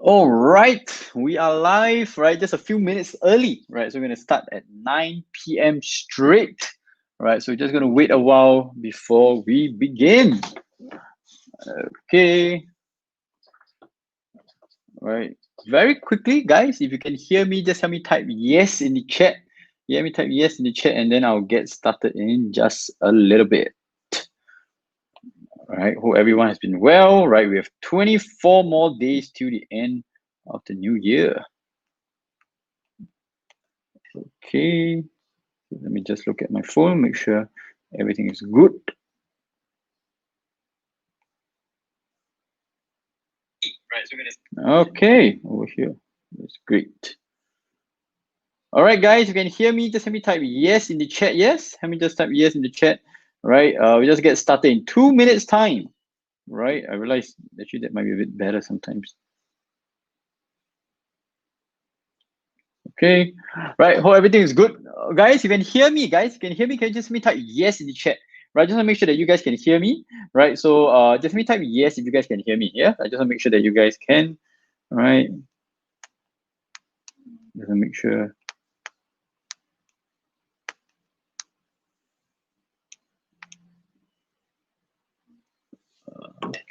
All right, we are live, right? Just a few minutes early, right? So we're going to start at 9 p.m. straight, right? So we're just going to wait a while before we begin. Okay, right. Very quickly, guys, if you can hear me, just help me type yes in the chat. Let me type yes in the chat, and then I'll get started in just a little bit. All right, hope everyone has been well, right? We have 24 more days till the end of the new year. Okay. Let me just look at my phone, make sure everything is good. Okay, over here. That's great. All right, guys, you can hear me. Just let me type yes in the chat. Yes, let me just type yes in the chat. Right, we just get started in 2 minutes time. Right, I realize actually that might be a bit better sometimes. Okay, right, hope everything is good. Guys, you can hear me, guys. You can hear me. Can you just let me type yes in the chat? Right, just want to make sure that you guys can hear me. Right, so just let me type yes if you guys can hear me. Yeah, I just want to make sure that you guys can. Right, just want to make sure.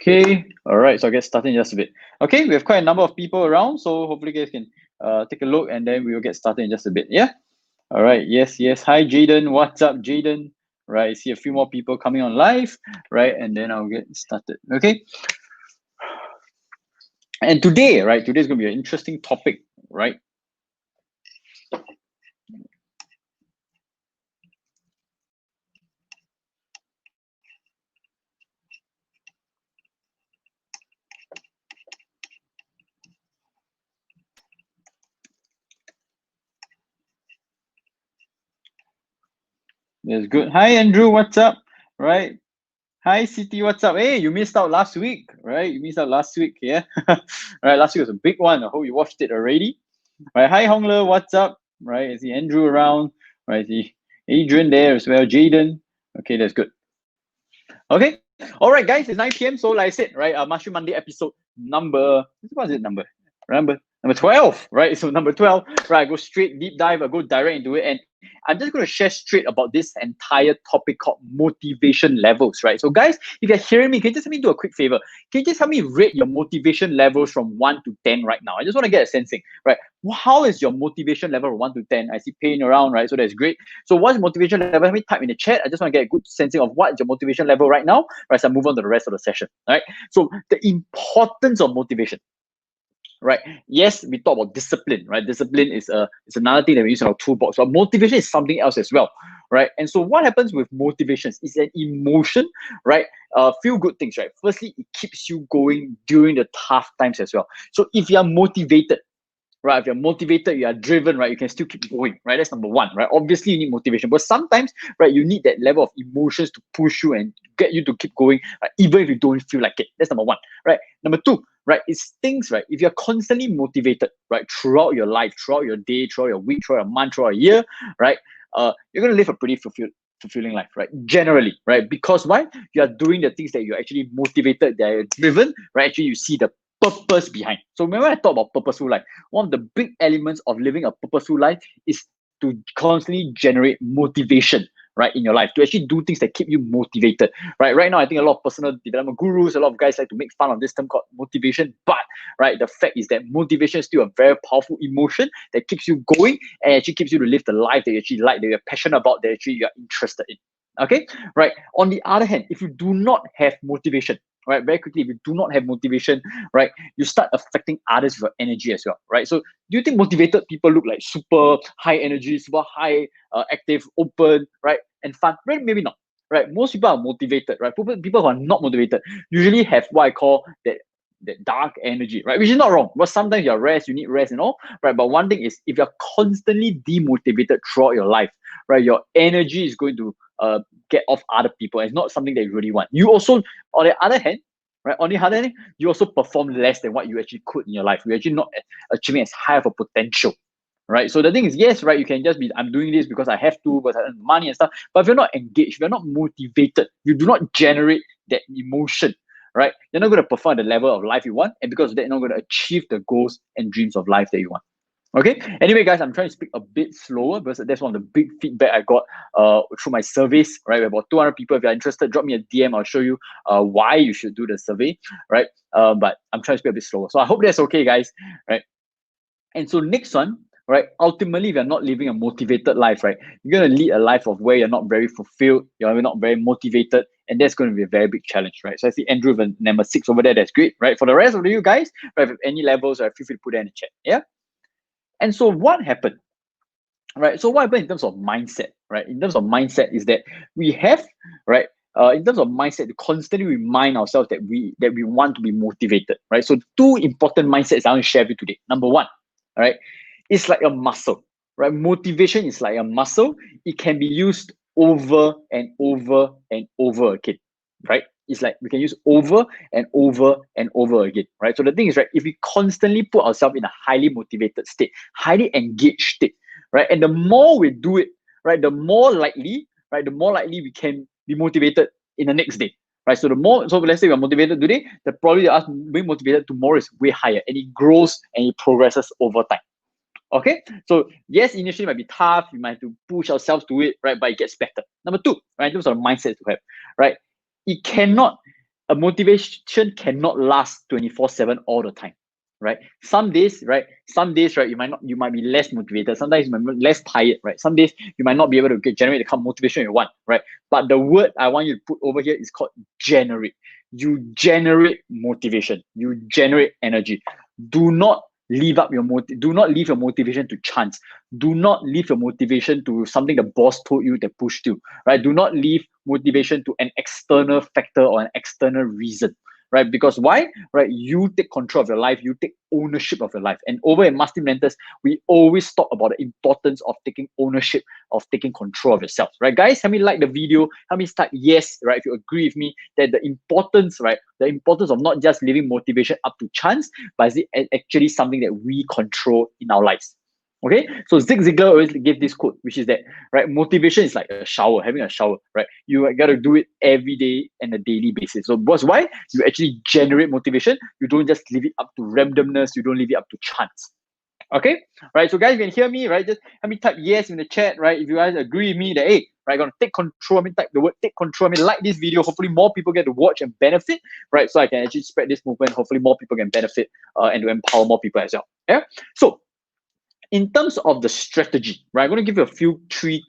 Okay, all right, so I'll get started in just a bit. Okay, we have quite a number of people around, so hopefully you guys can take a look and then we will get started in just a bit. Yeah, all right, yes. Hi, Jaden, what's up, Jaden? Right, I see a few more people coming on live, right, and then I'll get started. Okay, and today, right, today's gonna be an interesting topic, right? That's good. Hi, Andrew, what's up? Right. Hi, City, what's up? Hey, you missed out last week, right? You missed out last week, yeah? Right, last week was a big one. I hope you watched it already. Right, hi, Hongler, what's up? Right, I see Andrew around. Right, I see Adrian there as well, Jaden. Okay, that's good. Okay, all right, guys, it's 9 p.m. So, like I said, right, Mushroom Monday episode number, what is it number? Remember? Number 12, right? So, number 12, right, I go straight deep dive, I go direct into it. And I'm just going to share straight about this entire topic called motivation levels, right? So, guys, if you're hearing me, can you just let me do a quick favor? Can you just help me rate your motivation levels from 1 to 10 right now? I just want to get a sensing, right? How is your motivation level from 1 to 10? I see pain around, right? So, that's great. So, what's motivation level? Let me type in the chat. I just want to get a good sensing of what is your motivation level right now, right? So, I move on to the rest of the session, right? So, the importance of motivation. Right. Yes, we talk about discipline, right? Discipline is another thing that we use in our toolbox. But motivation is something else as well, right? And so what happens with motivations is an emotion, right? Feel good things, right? Firstly, it keeps you going during the tough times as well. So if you are motivated, right? If you're motivated, you are driven, right? You can still keep going, right? That's number one, right? Obviously, you need motivation, but sometimes, right, you need that level of emotions to push you and get you to keep going, right? Even if you don't feel like it. That's number one, right? Number two, right, is things, right? If you're constantly motivated, right, throughout your life, throughout your day, throughout your week, throughout a month, throughout a year, right, you're gonna live a pretty fulfilling life, right? Generally, right? Because why? You are doing the things that you're actually motivated, that you're driven, right? Actually, you see the purpose behind. So when I talk about purposeful life, one of the big elements of living a purposeful life is to constantly generate motivation, right, in your life, to actually do things that keep you motivated, right? Right now, I think a lot of personal development gurus, a lot of guys like to make fun of this term called motivation, but right, the fact is that motivation is still a very powerful emotion that keeps you going and actually keeps you to live the life that you actually like, that you're passionate about, that actually you're interested in. Okay, right. On the other hand, if you do not have motivation, right, very quickly, if you do not have motivation, right, you start affecting others with your energy as well, right? So do you think motivated people look like super high energy, super high active, open, right, and fun? Right, maybe not, right? Most people are motivated, right? People who are not motivated usually have what I call that dark energy, right? Which is not wrong, but sometimes you're rest, you need rest and all, right? But one thing is, if you're constantly demotivated throughout your life, right, your energy is going to get off other people. It's not something that you really want. You also, on the other hand, right, on the other hand, you also perform less than what you actually could in your life. You're actually not achieving as high of a potential, right? So the thing is, yes, right, you can just be, I'm doing this because I have to, because I earn money and stuff. But if you're not engaged, if you're not motivated, you do not generate that emotion, right, you're not going to perform at the level of life you want, and because of that, you're not going to achieve the goals and dreams of life that you want. Okay. Anyway, guys, I'm trying to speak a bit slower because that's one of the big feedback I got through my surveys. Right, about 200 people. If you're interested, drop me a DM. I'll show you why you should do the survey. Right, but I'm trying to speak a bit slower, so I hope that's okay, guys. Right, and so next one. Right, ultimately, if you're not living a motivated life, right, you're gonna lead a life of where you're not very fulfilled, you're not very motivated, and that's going to be a very big challenge, right? So I see Andrew with number 6 over there. That's great, right? For the rest of you guys, right, with any levels, right, feel free to put that in the chat. Yeah. And so what happened? Right. So what happened in terms of mindset, right? In terms of mindset is that we have, right, in terms of mindset, to constantly remind ourselves that we want to be motivated, right? So two important mindsets I want to share with you today. Number one, right, it's like a muscle, right? Motivation is like a muscle. It can be used over and over and over again, right? It's like we can use over and over and over again, right? So the thing is, right, if we constantly put ourselves in a highly motivated state, highly engaged state, right, and the more we do it, right, the more likely, right, the more likely we can be motivated in the next day, right? So the more, so let's say we're motivated today, the probability of us being motivated tomorrow is way higher, and it grows and it progresses over time. Okay, so yes, initially it might be tough, we might have to push ourselves to it, right? But it gets better. Number two, right, in terms of mindset to have, right? It cannot, a motivation cannot last 24/7 all the time, right? Some days, right? Some days, right, you might be less motivated. Sometimes you might be less tired, right? Some days you might not be able to generate the kind of motivation you want, right? But the word I want you to put over here is called generate. You generate motivation. You generate energy. Do not do not leave your motivation to chance. Do not leave your motivation to something the boss told you that pushed you, right? Do not leave motivation to an external factor or an external reason, right? Because why? Right, you take control of your life, you take ownership of your life. And over in Master Mentors, we always talk about the importance of taking ownership, of taking control of yourself, right? Guys, help me like the video, help me start yes, right, if you agree with me that the importance, right, the importance of not just leaving motivation up to chance, but is it actually something that we control in our lives. Okay, so Zig Ziglar always gave this quote, which is that, right, motivation is like a shower, having a shower, right? You got to do it every day and a daily basis. So what's why you actually generate motivation? You don't just leave it up to randomness. You don't leave it up to chance. Okay, right? So guys, you can hear me, right? Just help me type yes in the chat, right? If you guys agree with me that, hey, right, gonna take control. I mean, type the word take control. I mean, like this video. Hopefully, more people get to watch and benefit, right? So I can actually spread this movement. Hopefully, more people can benefit and to empower more people as well. Yeah. So in terms of the strategy, right, I'm going to give you three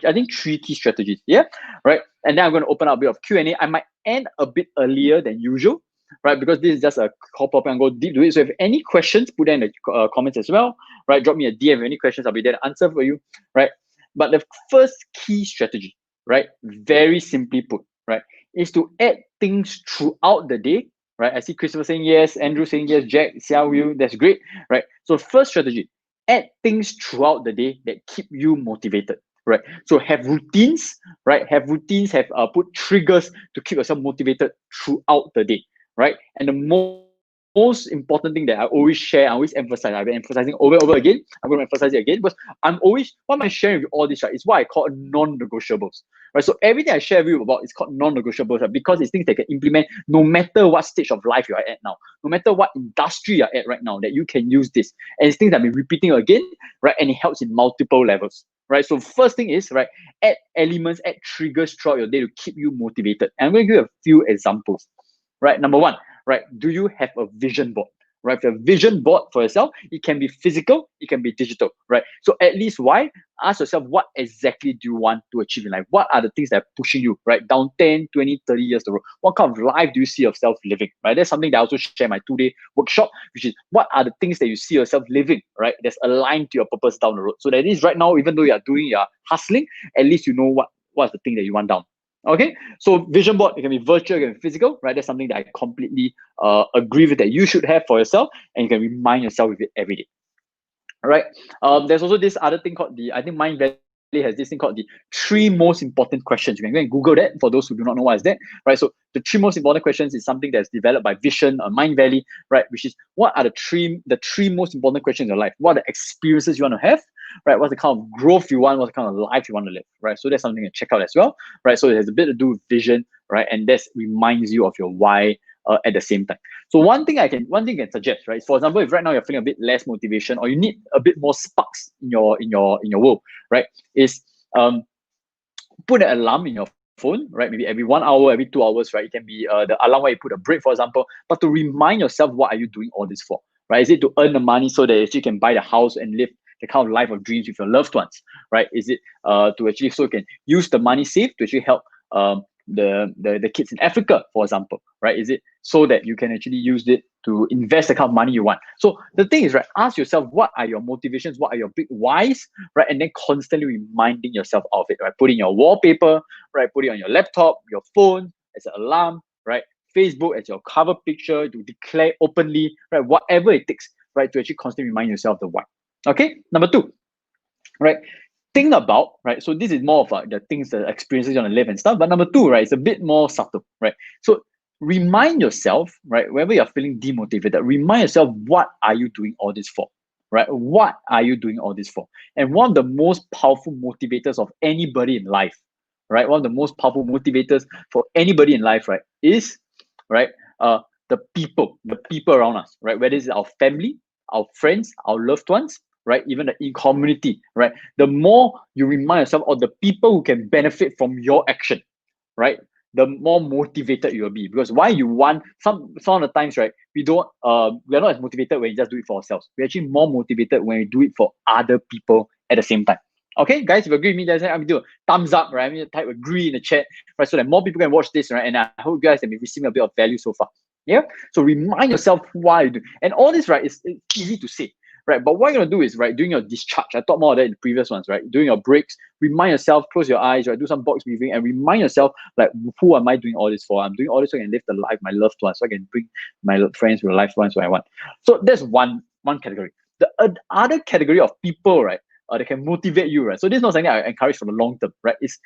key strategies. Yeah, right. And then I'm going to open up a bit of Q&A. I might end a bit earlier than usual, right, because this is just a call pop and go deep to it. So if any questions, put them in the comments as well, right? Drop me a DM. If any questions, I'll be there to answer for you, right? But the first key strategy, right, very simply put, right, is to add things throughout the day, right? I see Christopher saying yes, Andrew saying yes, Jack, Xiao Yu, that's great, right? So first strategy, add things throughout the day that keep you motivated, right? So have routines, right? Have routines, have put triggers to keep yourself motivated throughout the day, right? And the most important thing that I always share, I always emphasize, I've been emphasizing over and over again, I'm going to emphasize it again, because what am I sharing with all this, right? It's what I call non-negotiables, right? So everything I share with you about is called non-negotiables, right? Because it's things that can implement no matter what stage of life you are at now, no matter what industry you're at right now, that you can use this. And it's things that I've been repeating again, right? And it helps in multiple levels, right? So first thing is, right, add elements, add triggers throughout your day to keep you motivated. And I'm going to give you a few examples, right? Number one, right, do you have a vision board? Right, if a vision board for yourself, it can be physical, it can be digital, right? So at least why? Ask yourself, what exactly do you want to achieve in life? What are the things that are pushing you, right, down 10, 20, 30 years the road? What kind of life do you see yourself living, right? That's something that I also share in my 2-day workshop, which is what are the things that you see yourself living, right, that's aligned to your purpose down the road. So that is right now, even though you're hustling, at least you know what's the thing that you want down. Okay, so vision board, it can be virtual, it can be physical, right? That's something that I completely agree with that you should have for yourself, and you can remind yourself with it every day. All right. There's also this other thing called I think Mind Valley has this thing called the 3 most important questions. You can go and Google that for those who do not know what is that, right? So the 3 most important questions is something that's developed by Vision, Mind Valley, right? Which is, what are the three most important questions in your life? What are the experiences you want to have, right? What's the kind of growth you want? What's the kind of life you want to live, right? So that's something to check out as well, right? So it has a bit to do with vision, right? And that reminds you of your why at the same time. So one thing I can suggest, right? For example, if right now you're feeling a bit less motivation or you need a bit more sparks in your world, right? Is put an alarm in your phone, right? Maybe every 1 hour, every 2 hours, right? It can be the alarm where you put a break, for example, but to remind yourself, what are you doing all this for, right? Is it to earn the money so that you can buy the house and live the kind of life of dreams with your loved ones, right? Is it to actually so you can use the money saved to actually help the kids in Africa, for example, right? Is it so that you can actually use it to invest the kind of money you want? So the thing is, right, ask yourself, what are your motivations? What are your big whys, right? And then constantly reminding yourself of it, right? Put in your wallpaper, right? Put it on your laptop, your phone as an alarm, right? Facebook as your cover picture, to declare openly, right? Whatever it takes, right? To actually constantly remind yourself the why. Okay, number 2, right? Think about, right? So this is more of the things, the experiences you want to live and stuff. But number 2, right, it's a bit more subtle, right? So remind yourself, right, whenever you're feeling demotivated, remind yourself, what are you doing all this for, right? What are you doing all this for? And one of the most powerful motivators of anybody in life, right? One of the most powerful motivators for anybody in life, right, is, right, the people around us, right? Whether it's our family, our friends, our loved ones, right? Even the in community, right? The more you remind yourself of the people who can benefit from your action, right? The more motivated you will be. Because why you want some of the times, right? We are not as motivated when we just do it for ourselves. We're actually more motivated when we do it for other people at the same time. Okay, guys, if you agree with me, that's I'm do a thumbs up, right? I'm gonna type agree in the chat, right? So that more people can watch this, right? And I hope you guys have been receiving a bit of value so far. Yeah. So remind yourself why you do. And all this, right, it's easy to say, right? But what you're gonna do is, right, doing your discharge. I talked more of that in the previous ones, right? Doing your breaks, remind yourself, close your eyes, right? Do some box breathing and remind yourself, like, who am I doing all this for? I'm doing all this so I can live the life my loved ones, so I can bring my friends, my life ones where I want. So that's one category. The other category of people, right, that can motivate you, right? So this is not something I encourage for the long term, right? It's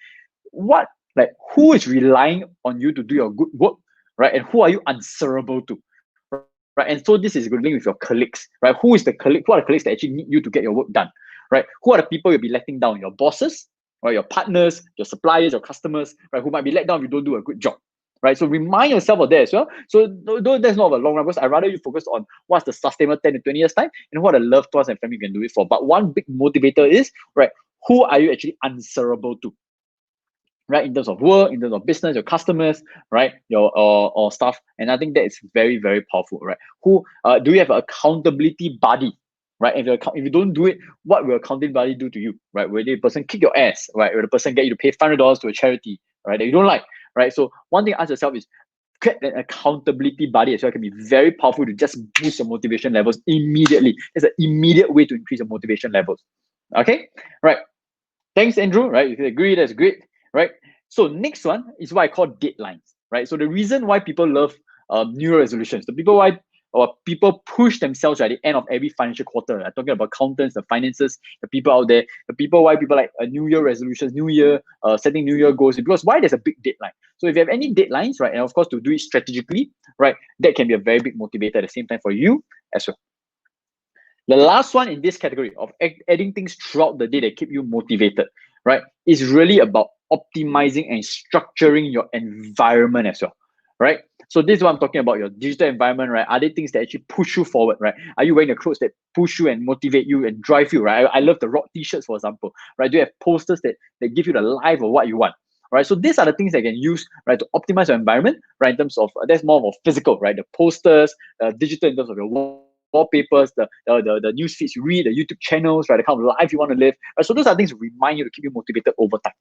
who is relying on you to do your good work, right? And who are you answerable to? Right, and so this is good link with your colleagues, right? Who are the colleagues that actually need you to get your work done, right? Who are the people you'll be letting down? Your bosses, right? Your partners, your suppliers, your customers, right? Who might be let down if you don't do a good job, right? So remind yourself of that as well. So though that's not a long run, because I'd rather you focus on what's the sustainable 10 to 20 years time and what the loved ones and family can do it for. But one big motivator is, right, who are you actually answerable to? Right, in terms of work, in terms of business, your customers, right, your or stuff. And I think that is very, very powerful, right? Who do you have an accountability buddy, right? If you don't do it, what will accountability buddy do to you, right? Will the person kick your ass, right? Will the person get you to pay $500 to a charity, right, that you don't like, right? So one thing to ask yourself is, get an accountability buddy as well can be very powerful to just boost your motivation levels immediately. It's an immediate way to increase your motivation levels. Okay, right. Thanks, Andrew. Right, if you agree, that's great. Right. So next one is what I call deadlines. Right. So the reason why people love New Year resolutions, people push themselves at the end of every financial quarter. I'm talking about accountants, the finances, the people out there, why people like New Year resolutions, New Year, setting New Year goals, because why there's a big deadline. So if you have any deadlines, right, and of course to do it strategically, right, that can be a very big motivator at the same time for you as well. The last one in this category of adding things throughout the day that keep you motivated, right, is really about optimizing and structuring your environment as well, right? So this is what I'm talking about, your digital environment, right? Are there things that actually push you forward, right? Are you wearing the clothes that push you and motivate you and drive you, right? I love the rock t-shirts, for example, right? Do you have posters that give you the life of what you want? Right, so these are the things that you can use, right, to optimize your environment, right? In terms of that's more of physical, right? The posters, digital in terms of your wallpapers, the news feeds you read, the YouTube channels, right? The kind of life you want to live. Right? So those are things to remind you to keep you motivated over time.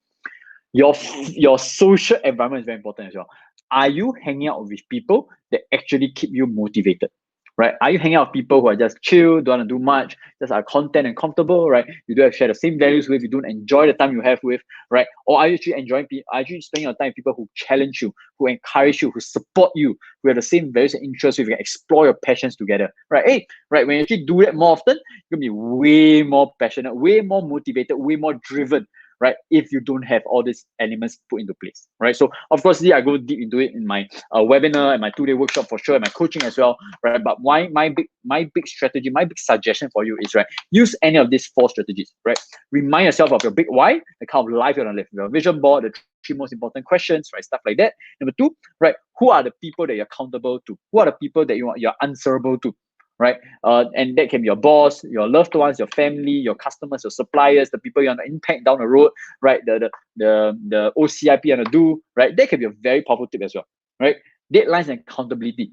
Your social environment is very important as well. Are you hanging out with people that actually keep you motivated? Right? Are you hanging out with people who are just chill, don't want to do much, just are content and comfortable, right? You don't share the same values with, you don't enjoy the time you have with, right? Or are you actually enjoying people, are you spending your time with people who challenge you, who encourage you, who support you, who have the same values and interests, you can explore your passions together, right? Hey, right, when you actually do that more often, you're gonna be way more passionate, way more motivated, way more driven, right, if you don't have all these elements put into place, right? So of course, I go deep into it in my webinar and my 2-day workshop for sure, and my coaching as well, right? But why my big strategy, my big suggestion for you is, right, use any of these 4 strategies, right? Remind yourself of your big why, the kind of life you want to live, your vision board, the 3 most important questions, right? Stuff like that. Number 2, right? Who are the people that you're accountable to? Who are the people that you're answerable to? Right? And that can be your boss, your loved ones, your family, your customers, your suppliers, the people you want to impact down the road, right? The OCIP you want to do, right? That can be a very powerful tip as well, right? Deadlines and accountability,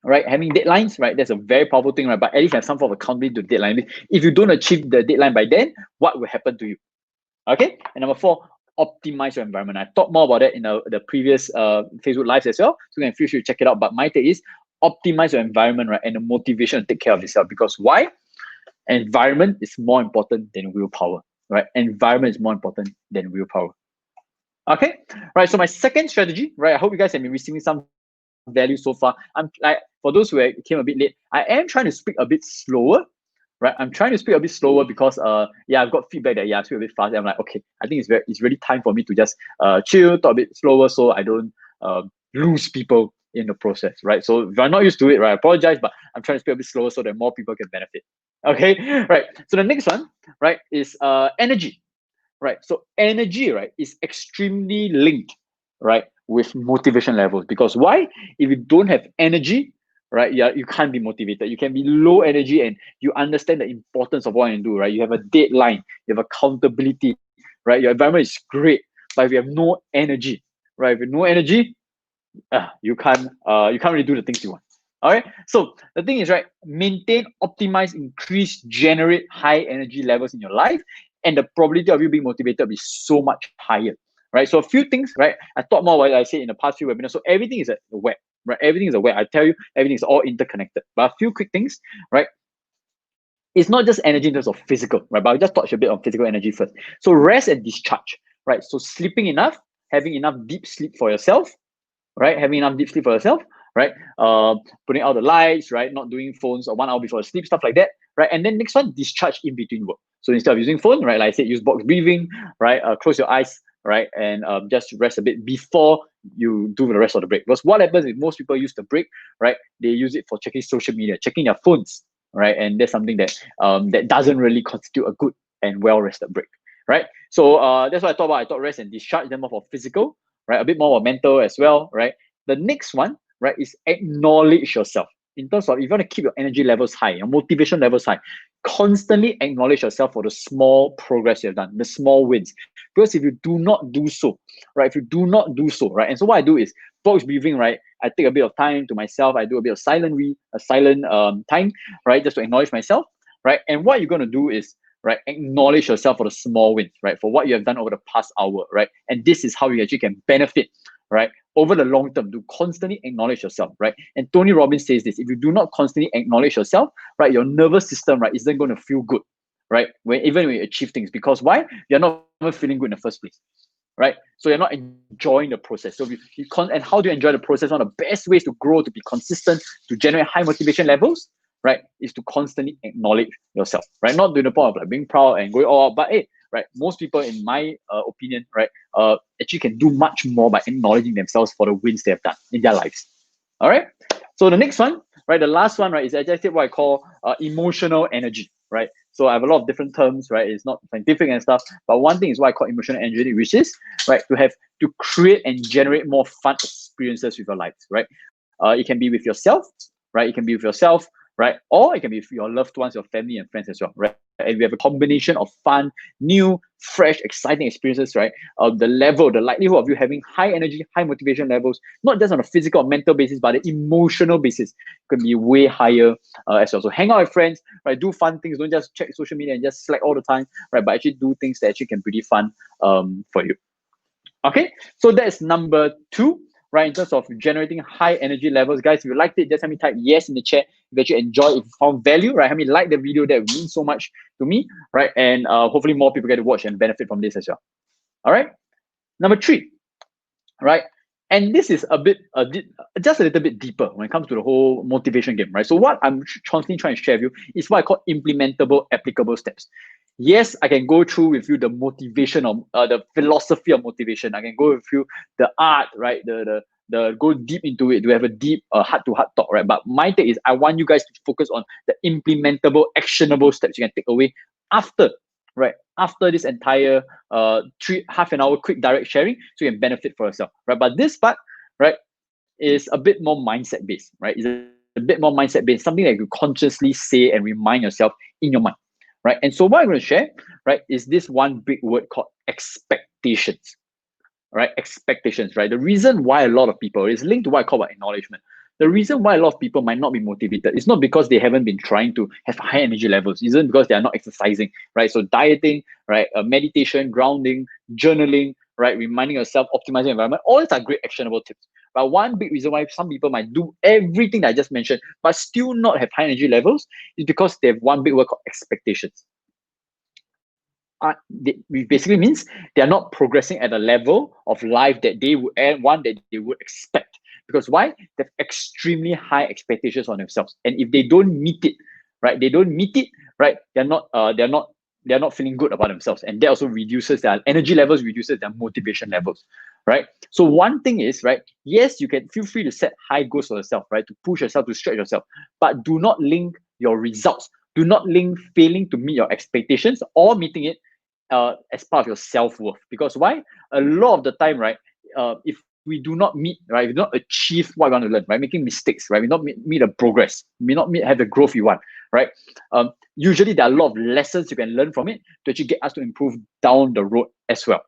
right? Having deadlines, right? That's a very powerful thing, right? But at least have some form of accountability to deadline. If you don't achieve the deadline by then, what will happen to you? Okay. And number 4, optimize your environment. I talked more about that in the previous Facebook lives as well, so you can feel free to check it out. But my take is optimize your environment, right? And the motivation to take care of yourself. Because why? Environment is more important than willpower, right? Environment is more important than willpower. Okay, right. So my second strategy, right? I hope you guys have been receiving some value so far. I'm like, for those who came a bit late, I am trying to speak a bit slower, right? I'm trying to speak a bit slower because I've got feedback that I speak a bit fast. I'm like, okay, I think it's really time for me to just chill, talk a bit slower so I don't lose people in the process, right? So if you're not used to it, right, I apologize, but I'm trying to speak a bit slower so that more people can benefit. Okay, right. So the next one, right, is energy, right? So energy, right, is extremely linked, right, with motivation levels. Because why? If you don't have energy, right, you can't be motivated. You can be low energy and you understand the importance of what you do, right? You have a deadline, you have accountability, right? Your environment is great, but if you have no energy, right? If you have no energy, you can't really do the things you want. All right. So the thing is, right, maintain, optimize, increase, generate high energy levels in your life, and the probability of you being motivated will be so much higher. Right. So a few things, right? I talked more about what I said in the past few webinars. So everything is a web, right? Everything is a web. I tell you, everything is all interconnected. But a few quick things, right? It's not just energy in terms of physical, right? But I'll just touch a bit on physical energy first. So rest and discharge, right? So sleeping enough, having enough deep sleep for yourself, right? Having enough deep sleep for yourself, right? Putting out the lights, right? Not doing phones 1 hour before sleep, stuff like that, right? And then next one, discharge in between work. So instead of using phone, right? Like I said, use box breathing, right? Close your eyes, right? And just rest a bit before you do the rest of the break. Because what happens is most people use the break, right? They use it for checking social media, checking their phones, right? And that's something that that doesn't really constitute a good and well-rested break, right? So that's what I thought about. I thought rest and discharge, then more for physical, right? A bit more mental as well, right? The next one, right, is acknowledge yourself. In terms of if you want to keep your energy levels high, your motivation levels high, constantly acknowledge yourself for the small progress you have done, the small wins. Because if you do not do so, right, right, and so what I do is box breathing, right? I take a bit of time to myself. I do a bit of silent time, right, just to acknowledge myself, right? And what you're gonna do is, right, acknowledge yourself for the small wins, right, for what you have done over the past hour, right? And this is how you actually can benefit, right, over the long term, to constantly acknowledge yourself, right? And Tony Robbins says this: if you do not constantly acknowledge yourself, right, your nervous system, right, isn't going to feel good, right? Even when you achieve things, because why? You're not even feeling good in the first place, right? So you're not enjoying the process. So and how do you enjoy the process? One of the best ways to grow, to be consistent, to generate high motivation levels, right, is to constantly acknowledge yourself, right? Not to the point of like being proud and going all out, but hey, right, most people, in my opinion, right, actually can do much more by acknowledging themselves for the wins they have done in their lives. All right. So the next one, right, the last one, right, is actually what I call emotional energy, right? So I have a lot of different terms, right? It's not scientific and stuff, but one thing is what I call emotional energy, which is, right, to create and generate more fun experiences with your life, right? It can be with yourself, right? It can be with yourself, right? Or it can be with your loved ones, your family and friends as well, right? And we have a combination of fun, new, fresh, exciting experiences, right? The likelihood of you having high energy, high motivation levels, not just on a physical or mental basis, but an emotional basis, can be way higher as well. So hang out with friends, right? Do fun things. Don't just check social media and just slack all the time, right? But actually do things that actually can be pretty fun for you. Okay, so that's number 2, right, in terms of generating high energy levels. Guys, if you liked it, just help me type yes in the chat if you enjoyed, if you found value, right? Help me like the video. That means so much to me, right? And hopefully more people get to watch and benefit from this as well. All right, number 3, right? And this is just a little bit deeper when it comes to the whole motivation game, right? So what I'm constantly trying to share with you is what I call implementable, applicable steps. Yes, I can go through with you the motivation of the philosophy of motivation. I can go with you the art, right? The go deep into it to have a deep heart-to-heart talk, right? But my take is I want you guys to focus on the implementable, actionable steps you can take away after, right? After this entire half an hour quick direct sharing, so you can benefit for yourself, right? But this part, right, is a bit more mindset based, right? It's a bit more mindset based, something that you consciously say and remind yourself in your mind, right? And so what I'm going to share, right, is this one big word called expectations, right? Expectations, right? The reason why a lot of people is linked to what I call acknowledgement. The reason why a lot of people might not be motivated is not because they haven't been trying to have high energy levels. It's because they are not exercising, right? So dieting, right? Meditation, grounding, journaling, right? Reminding yourself, optimizing environment. All these are great actionable tips. But one big reason why some people might do everything that I just mentioned, but still not have high energy levels is because they have one big word called expectations. Which basically means they are not progressing at a level of life that they would and one that they would expect. Because why? They have extremely high expectations on themselves, and if they don't meet it, right? They don't meet it, right? They're not feeling good about themselves, and that also reduces their energy levels, reduces their motivation levels, right? So one thing is, right? Yes, you can feel free to set high goals for yourself, right? To push yourself, to stretch yourself, but do not link your results. Do not link failing to meet your expectations or meeting it as part of your self-worth. Because why? A lot of the time, right, if we do not meet, right, we do not achieve what we want to learn, right, making mistakes, right, we not meet the progress, we not have the growth we want, right, usually there are a lot of lessons you can learn from it to actually get us to improve down the road as well,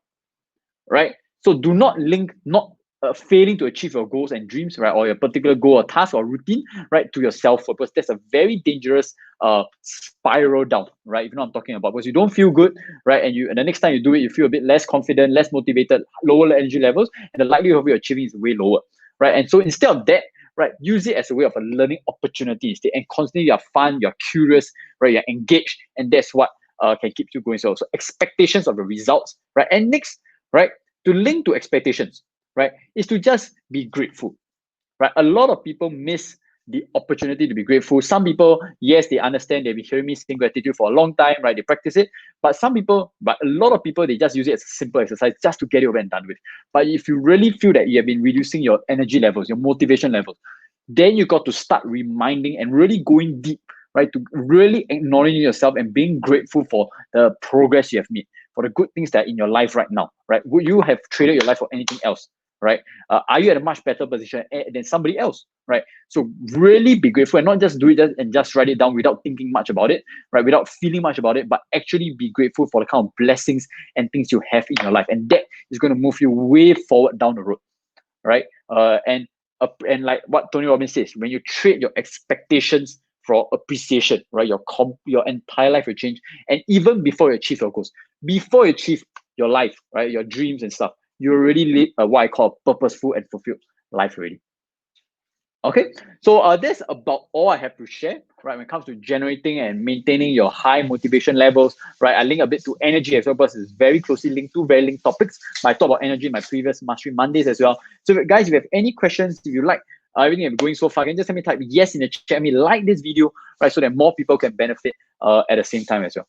right? So do not link not failing to achieve your goals and dreams, right, or your particular goal or task or routine, right, to your self-purpose. That's a very dangerous spiral down, right? If you know what I'm talking about, because you don't feel good, right, and the next time you do it, you feel a bit less confident, less motivated, lower energy levels, and the likelihood of you achieving is way lower, right? And so instead of that, right, use it as a way of a learning opportunity instead, and constantly you're fun, you're curious, right, you're engaged, and that's what can keep you going. So expectations of the results, right? And next, right, to link to expectations, right, is to just be grateful, right? A lot of people miss the opportunity to be grateful. Some people, yes, they understand, they've been hearing me sing gratitude for a long time, right? They practice it. But a lot of people, they just use it as a simple exercise just to get it over and done with. But if you really feel that you have been reducing your energy levels, your motivation levels, then you got to start reminding and really going deep, right? To really acknowledging yourself and being grateful for the progress you have made, for the good things that are in your life right now, right? Would you have traded your life for anything else, right? Are you at a much better position than somebody else, right? So really be grateful and not just do it and just write it down without thinking much about it, right? Without feeling much about it, but actually be grateful for the kind of blessings and things you have in your life. And that is going to move you way forward down the road, right? And like what Tony Robbins says, when you trade your expectations for appreciation, right? Your entire life will change. And even before you achieve your goals, before you achieve your life, right? Your dreams and stuff, you already live what I call a purposeful and fulfilled life already. Okay, so that's about all I have to share, right? When it comes to generating and maintaining your high motivation levels, right? I link a bit to energy as well, because it's very closely linked to very linked topics. But I talked about energy in my previous Mastery Mondays as well. So guys, if you have any questions, if you like everything I'm going so far, you can just let me type yes in the chat, me like this video, right? So that more people can benefit at the same time as well.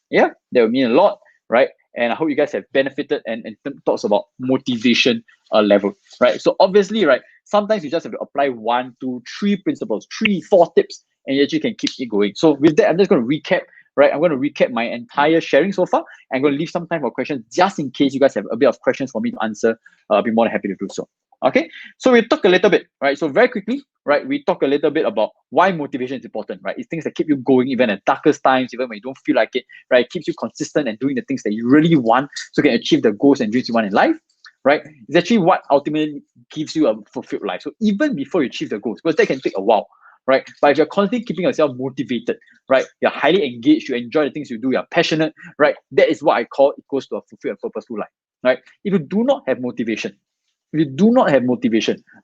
Yeah, that would mean a lot, right? And I hope you guys have benefited and talks about motivation level, right? So obviously, right, sometimes you just have to apply 1, 2, 3 principles, 3, 4 tips, and you actually can keep it going. So with that, I'm just going to recap, right? I'm going to recap my entire sharing so far. I'm going to leave some time for questions just in case you guys have a bit of questions for me to answer. I'll be more than happy to do so. Okay, so we talk a little bit, right? So very quickly, right, we talk a little bit about why motivation is important, right? It's things that keep you going even at darkest times, even when you don't feel like it, right? It keeps you consistent and doing the things that you really want so you can achieve the goals and dreams you want in life, right? It's actually what ultimately gives you a fulfilled life. So even before you achieve the goals, because that can take a while, right? But if you're constantly keeping yourself motivated, right? You're highly engaged, you enjoy the things you do, you're passionate, right? That is what I call equals to a fulfilled and purposeful life, right? If you do not have motivation,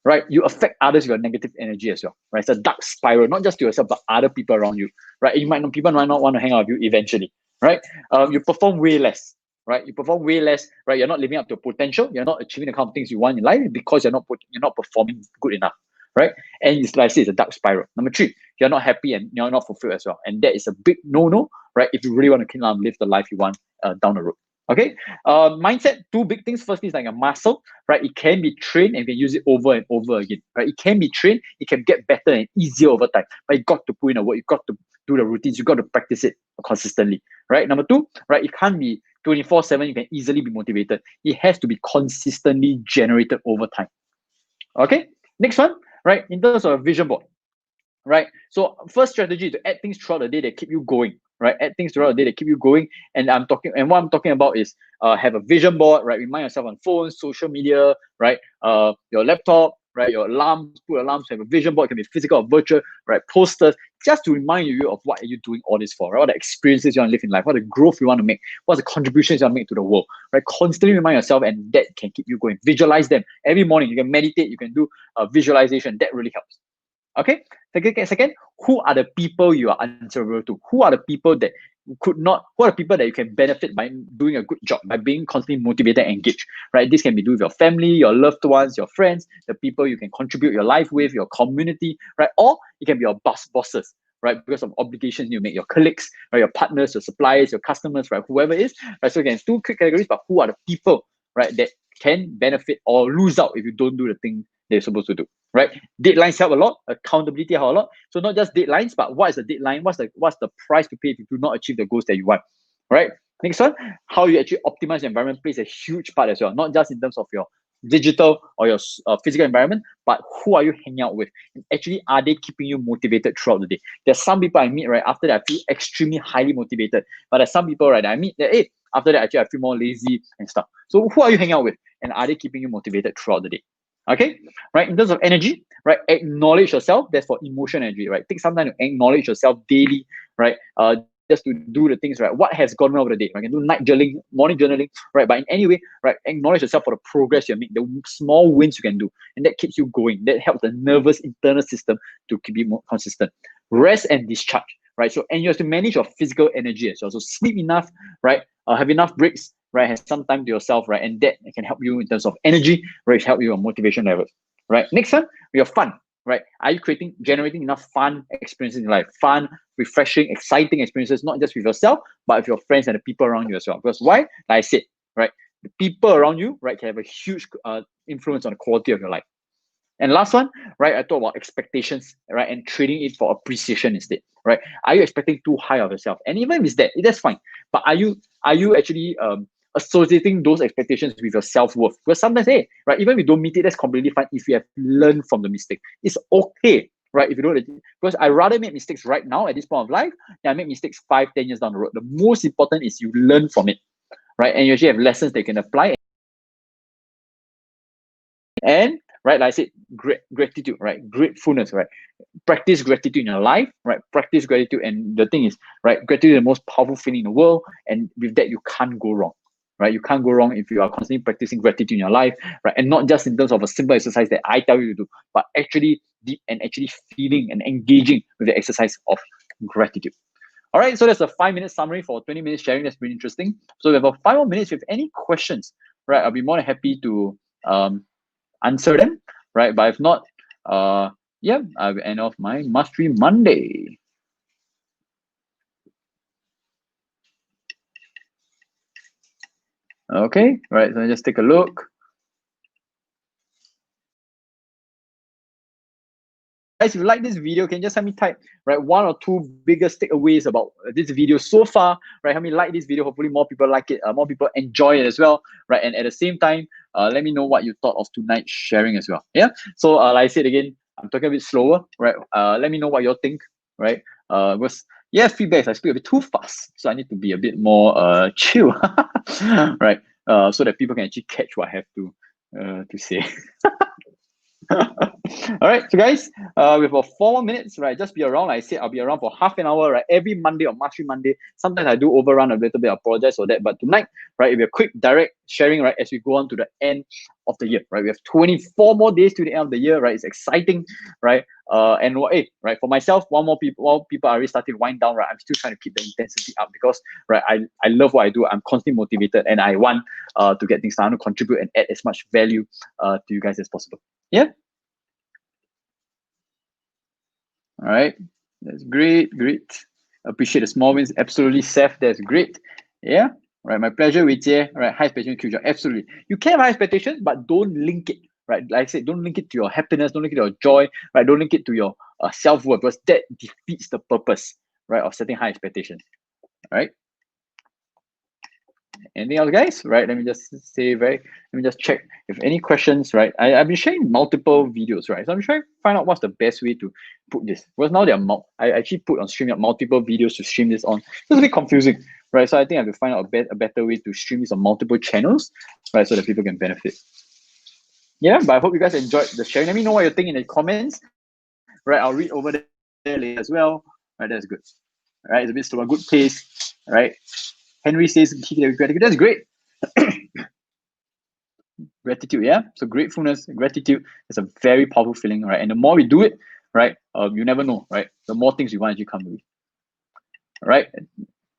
right, you affect others with your negative energy as well, right? It's a dark spiral, not just to yourself, but other people around you, right? People might not want to hang out with you eventually, right? You perform way less, right? Right? You're not living up to your potential. You're not achieving the kind of things you want in life because you're not performing good enough, right? And it's like I say, it's a dark spiral. Number 3, you're not happy and you're not fulfilled as well, and that is a big no-no, right? If you really want to live the life you want down the road. Okay, mindset, two big things. Firstly, is like a muscle, right? It can be trained and you can use it over and over again, right? It can be trained, it can get better and easier over time, but you got to put in the work, you got to do the routines, you got to practice it consistently, right? Number two, right? It can't be 24/7, you can easily be motivated. It has to be consistently generated over time. Okay, next one, right? In terms of a vision board, right? So first strategy is to add things throughout the day that keep you going, right? Add things throughout the day that keep you going. And what I'm talking about is have a vision board, right? Remind yourself on phones, social media, right? Your laptop, right? Your alarms, put alarms, have a vision board, it can be physical or virtual, right? Posters, just to remind you of what are you doing all this for, right? What the experiences you want to live in life, what the growth you want to make, what's the contributions you want to make to the world, right? Constantly remind yourself, and that can keep you going. Visualize them every morning. You can meditate, you can do a visualization. That really helps. Okay. Second, who are the people you are answerable to? Who are the people that who are the people that you can benefit by doing a good job, by being constantly motivated and engaged, right? This can be do with your family, your loved ones, your friends, the people you can contribute your life with, your community, right? Or it can be your bosses, right? Because of obligations you make, your colleagues, right? Your partners, your suppliers, your customers, right? Whoever it is, right? So again, two quick categories, but who are the people, right, that can benefit or lose out if you don't do the thing they're supposed to do, right? Deadlines help a lot, accountability help a lot. So not just deadlines, but what is the deadline? What's the price to pay if you do not achieve the goals that you want, right? Next one, how you actually optimize your environment plays a huge part as well, not just in terms of your digital or your physical environment, but who are you hanging out with? And actually, are they keeping you motivated throughout the day? There's some people I meet, right, after that I feel extremely highly motivated, but there's some people, right, that I meet that, hey, after that actually I feel more lazy and stuff. So who are you hanging out with, and are they keeping you motivated throughout the day? Okay, right? In terms of energy, right? Acknowledge yourself. That's for emotion energy, right? Take some time to acknowledge yourself daily, right? Just to do the things, right? What has gone wrong over the day? I can do night journaling, morning journaling, right? But in any way, right? Acknowledge yourself for the progress you make, the small wins you can do, and that keeps you going. That helps the nervous internal system to keep it more consistent. Rest and discharge, right? So, and you have to manage your physical energy as well. So sleep enough, right? Have enough breaks, right? Have some time to yourself, right? And that can help you in terms of energy, right? Help you on motivation levels, right? Next one, your fun, right? Are you generating enough fun experiences in life? Fun, refreshing, exciting experiences, not just with yourself, but with your friends and the people around you as well. Because why? Like I said, right? The people around you, right, can have a huge influence on the quality of your life. And last one, right, I talk about expectations, right, and trading it for appreciation instead, right? Are you expecting too high of yourself? And even if it's that's fine. But are you actually associating those expectations with your self-worth? Because sometimes, hey, right, even if you don't meet it, that's completely fine if you have learned from the mistake. It's okay, right? If you don't, because I rather make mistakes right now at this point of life than I make mistakes 5-10 years down the road. The most important is you learn from it, right? And you actually have lessons they can apply. And right, like I said, gratitude, right? Gratefulness, right? Practice gratitude in your life, right? Practice gratitude. And the thing is, right, gratitude is the most powerful feeling in the world. And with that, you can't go wrong, right? You can't go wrong if you are constantly practicing gratitude in your life, right? And not just in terms of a simple exercise that I tell you to do, but actually deep and actually feeling and engaging with the exercise of gratitude. All right, so that's a 5-minute summary for 20 minutes sharing. That's pretty interesting. So we have 5 more minutes. If you have any questions, right, I'll be more than happy to answer them, right? But if not, yeah, I will end off my Mastery Monday. Okay, right, so just take a look. Guys, if you like this video, can you just help me type, right, 1 or 2 biggest takeaways about this video so far, right? Help me like this video. Hopefully more people like it, more people enjoy it as well, right? And at the same time, let me know what you thought of tonight's sharing as well. Yeah, so like I said again, I'm talking a bit slower, right? Let me know what you think, right? Because yeah, feedbacks, I speak a bit too fast, so I need to be a bit more chill, right? So that people can actually catch what I have to say. All right, so guys, we have 4 more minutes, right? Just be around. Like I said, I'll be around for half an hour, right? Every Monday or Mastery Monday. Sometimes I do overrun a little bit. I apologize for that. But tonight, right, it'll be a quick, direct sharing, right, as we go on to the end of the year, right? We have 24 more days to the end of the year, right? It's exciting, right? And hey, right, for myself, while people are already starting to wind down, right? I'm still trying to keep the intensity up because, right, I love what I do. I'm constantly motivated, and I want to get things done, to contribute and add as much value to you guys as possible. Yeah. All right, that's great. Appreciate the small wins. Absolutely, Seth. That's great. Yeah. Right. My pleasure, Wei Jie. Right. High expectations, huge. Absolutely. You can have high expectations, but don't link it. Right. Like I said, don't link it to your happiness. Don't link it to your joy. Right. Don't link it to your self-worth, because that defeats the purpose, right, of setting high expectations. Right. Anything else, guys? Right. Let me just check if any questions. Right. I've been sharing multiple videos. Right. So I'm trying to find out what's the best way to put this. Because now I actually put on streaming up multiple videos to stream this on. It's a bit confusing. Right. So I think I have to find out a better way to stream this on multiple channels. Right. So that people can benefit. Yeah. But I hope you guys enjoyed the sharing. Let me know what you think in the comments. Right. I'll read over there later as well. Right. That's good. Right. It's a bit slow, a good pace. Right. Henry says, gratitude. That's great. Gratitude, yeah. So gratefulness, gratitude is a very powerful feeling, right? And the more we do it, right, you never know, right? The more things you want actually come with, right?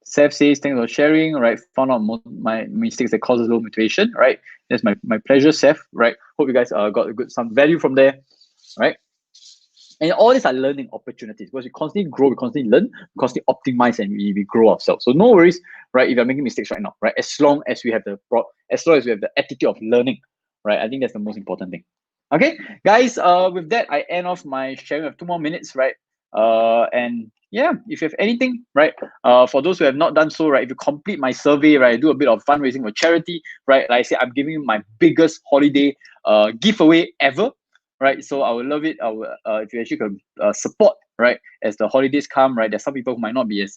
Seth says, thanks for sharing, right? Found out my mistakes that causes low motivation, right? That's my pleasure, Seth, right? Hope you guys got some value from there, right? And all these are learning opportunities, because we constantly grow, we constantly learn, we constantly optimize, and we grow ourselves. So no worries, right? If you're making mistakes right now, right? As long as we have the attitude of learning, right? I think that's the most important thing. Okay, guys. With that, I end off my sharing. We have 2 more minutes, right? And yeah, if you have anything, right? For those who have not done so, right? If you complete my survey, right? I do a bit of fundraising for charity, right? Like I said, I'm giving you my biggest holiday giveaway ever, right? So I would love it. I will, if you actually could support, right, as the holidays come, right? There's some people who might not be as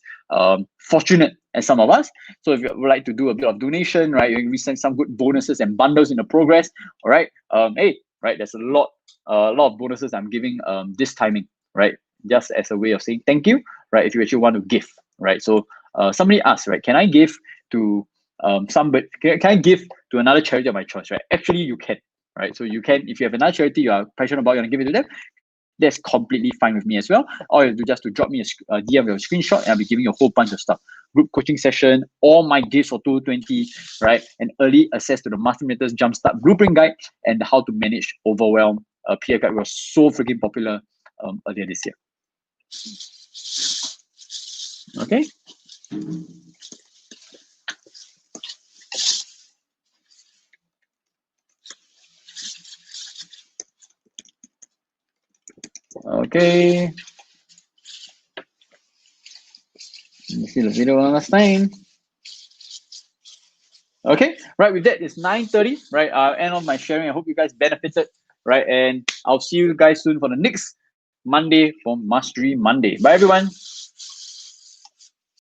fortunate as some of us. So if you would like to do a bit of donation, right, you can send some good bonuses and bundles in the progress. All right. Hey, right, there's a lot of bonuses I'm giving this timing, right? Just as a way of saying thank you, right? If you actually want to give, right? So somebody asked, right, can I give to somebody? Can I give to another charity of my choice, right? Actually, you can. Right, so you can, if you have another charity you are passionate about, you want to give it to them, that's completely fine with me as well. All you have to do just to drop me a DM with a screenshot, and I'll be giving you a whole bunch of stuff. Group coaching session, all my gifts for 2020, right? And early access to the Master Meters Jumpstart Blueprint Guide and how to manage overwhelm. PDF guide was so freaking popular earlier this year. Okay. Okay. Let me see the video one last time. Okay, right, with that, it's 9:30, right? End of my sharing. I hope you guys benefited, right? And I'll see you guys soon for the next Monday for Mastery Monday. Bye, everyone.